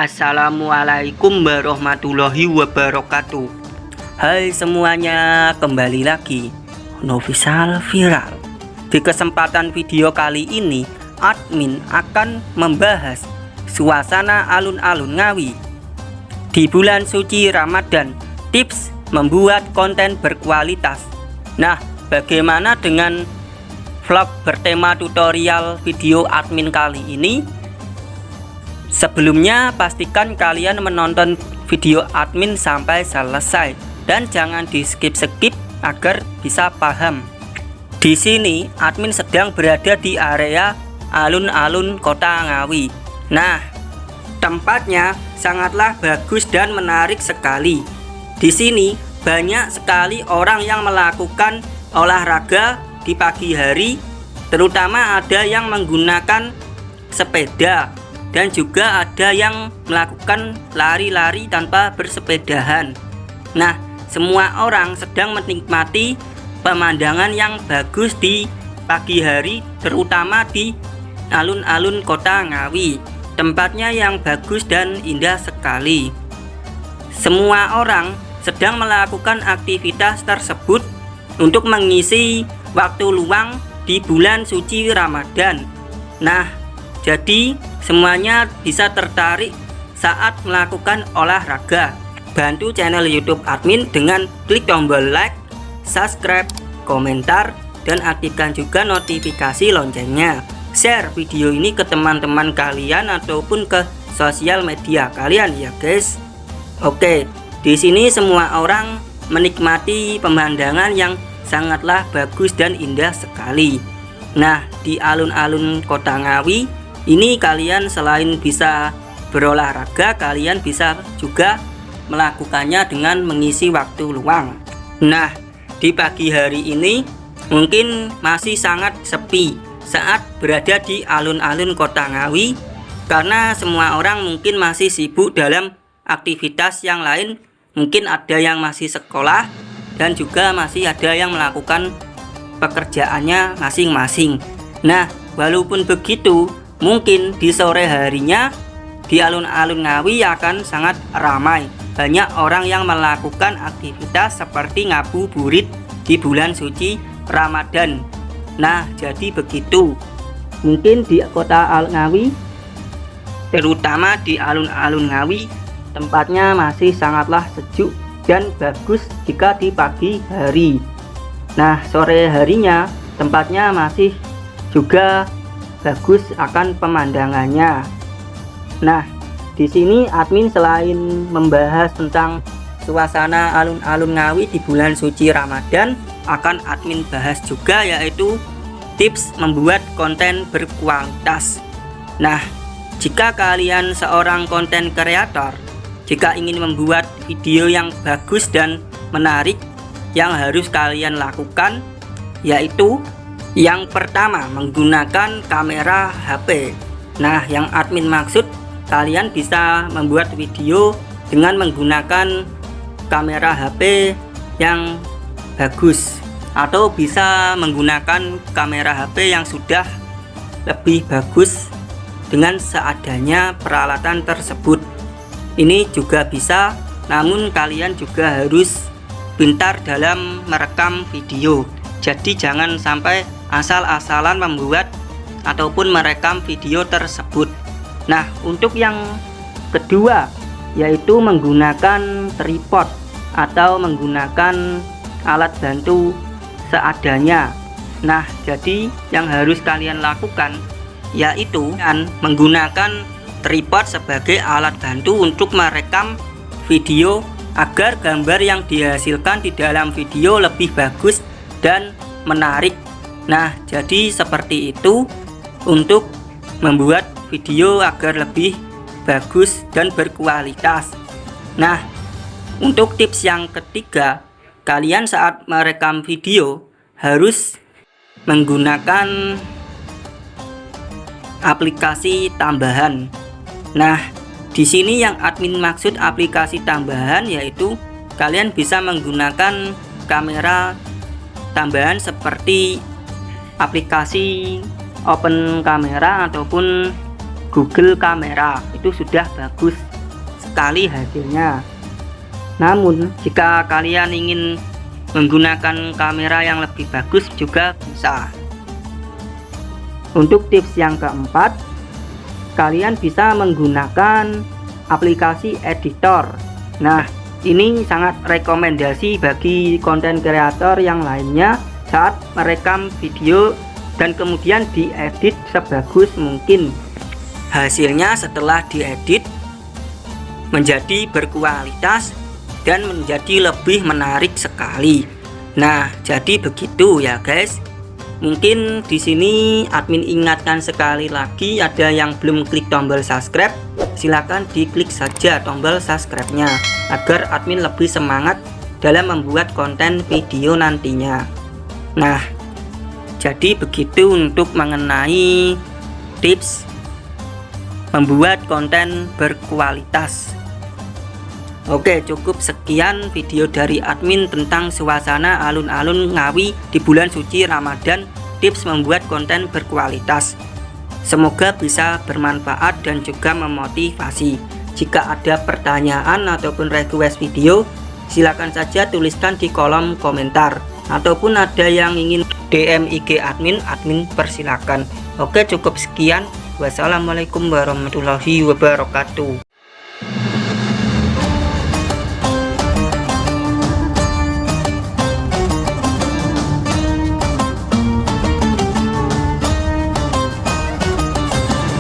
Assalamualaikum warahmatullahi wabarakatuh. Hai semuanya, kembali lagi Novizal Viral. Di kesempatan video kali ini, admin akan membahas suasana alun-alun Ngawi di bulan suci Ramadan, tips membuat konten berkualitas. Nah, bagaimana dengan vlog bertema tutorial video admin kali ini? Sebelumnya pastikan kalian menonton video admin sampai selesai dan jangan di skip-skip agar bisa paham. Di sini admin sedang berada di area alun-alun Kota Ngawi. Nah, tempatnya sangatlah bagus dan menarik sekali. Di sini banyak sekali orang yang melakukan olahraga di pagi hari, terutama ada yang menggunakan sepeda. Dan juga ada yang melakukan lari-lari tanpa bersepedahan. Nah, semua orang sedang menikmati pemandangan yang bagus di pagi hari, terutama di alun-alun Kota Ngawi. Tempatnya yang bagus dan indah sekali. Semua orang sedang melakukan aktivitas tersebut untuk mengisi waktu luang di bulan suci Ramadan. Nah, jadi semuanya bisa tertarik saat melakukan olahraga. Bantu channel YouTube admin dengan klik tombol like, subscribe, komentar, dan aktifkan juga notifikasi loncengnya. Share video ini ke teman-teman kalian ataupun ke sosial media kalian ya guys. Oke, di sini semua orang menikmati pemandangan yang sangatlah bagus dan indah sekali. Nah, di alun-alun Kota Ngawi ini kalian selain bisa berolahraga, kalian bisa juga melakukannya dengan mengisi waktu luang. Nah, di pagi hari ini mungkin masih sangat sepi saat berada di alun-alun Kota Ngawi, karena semua orang mungkin masih sibuk dalam aktivitas yang lain. Mungkin ada yang masih sekolah dan juga masih ada yang melakukan pekerjaannya masing-masing. Nah, walaupun begitu, mungkin di sore harinya di alun-alun Ngawi akan sangat ramai. Banyak orang yang melakukan aktivitas seperti ngabuburit di bulan suci Ramadan. Nah, jadi begitu. Mungkin di Kota Ngawi, terutama di alun-alun Ngawi, tempatnya masih sangatlah sejuk dan bagus jika di pagi hari. Nah, sore harinya tempatnya masih juga bagus akan pemandangannya. Nah, di sini admin selain membahas tentang suasana alun-alun Ngawi di bulan suci Ramadan, akan admin bahas juga yaitu tips membuat konten berkualitas. Nah, jika kalian seorang konten kreator, jika ingin membuat video yang bagus dan menarik, yang harus kalian lakukan yaitu yang pertama, menggunakan kamera HP. Nah, yang admin maksud, kalian bisa membuat video dengan menggunakan kamera HP yang bagus, atau bisa menggunakan kamera HP yang sudah lebih bagus dengan seadanya peralatan tersebut. Ini juga bisa, namun kalian juga harus pintar dalam merekam video. Jadi jangan sampai asal-asalan membuat ataupun merekam video tersebut. Nah, untuk yang kedua yaitu menggunakan tripod atau menggunakan alat bantu seadanya. Nah, jadi yang harus kalian lakukan yaitu menggunakan tripod sebagai alat bantu untuk merekam video agar gambar yang dihasilkan di dalam video lebih bagus dan menarik. Nah, jadi seperti itu untuk membuat video agar lebih bagus dan berkualitas. Nah, untuk tips yang ketiga, kalian saat merekam video harus menggunakan aplikasi tambahan. Nah, di sini yang admin maksud aplikasi tambahan yaitu kalian bisa menggunakan kamera tambahan seperti aplikasi Open Camera ataupun Google Kamera. Itu sudah bagus sekali hasilnya. Namun jika kalian ingin menggunakan kamera yang lebih bagus juga bisa. Untuk tips yang keempat, kalian bisa menggunakan aplikasi editor. Nah, ini sangat rekomendasi bagi konten kreator yang lainnya saat merekam video dan kemudian diedit sebagus mungkin. Hasilnya setelah diedit menjadi berkualitas dan menjadi lebih menarik sekali. Nah, jadi begitu ya guys. Mungkin di sini admin ingatkan sekali lagi, ada yang belum klik tombol subscribe, silahkan diklik saja tombol subscribe-nya agar admin lebih semangat dalam membuat konten video nantinya. Nah, jadi begitu untuk mengenai tips membuat konten berkualitas. Oke, cukup sekian video dari admin tentang suasana alun-alun Ngawi di bulan suci Ramadan, tips membuat konten berkualitas. Semoga bisa bermanfaat dan juga memotivasi. Jika ada pertanyaan ataupun request video, silakan saja tuliskan di kolom komentar. Ataupun ada yang ingin DM IG admin persilakan. Oke, cukup sekian. Wassalamualaikum warahmatullahi wabarakatuh.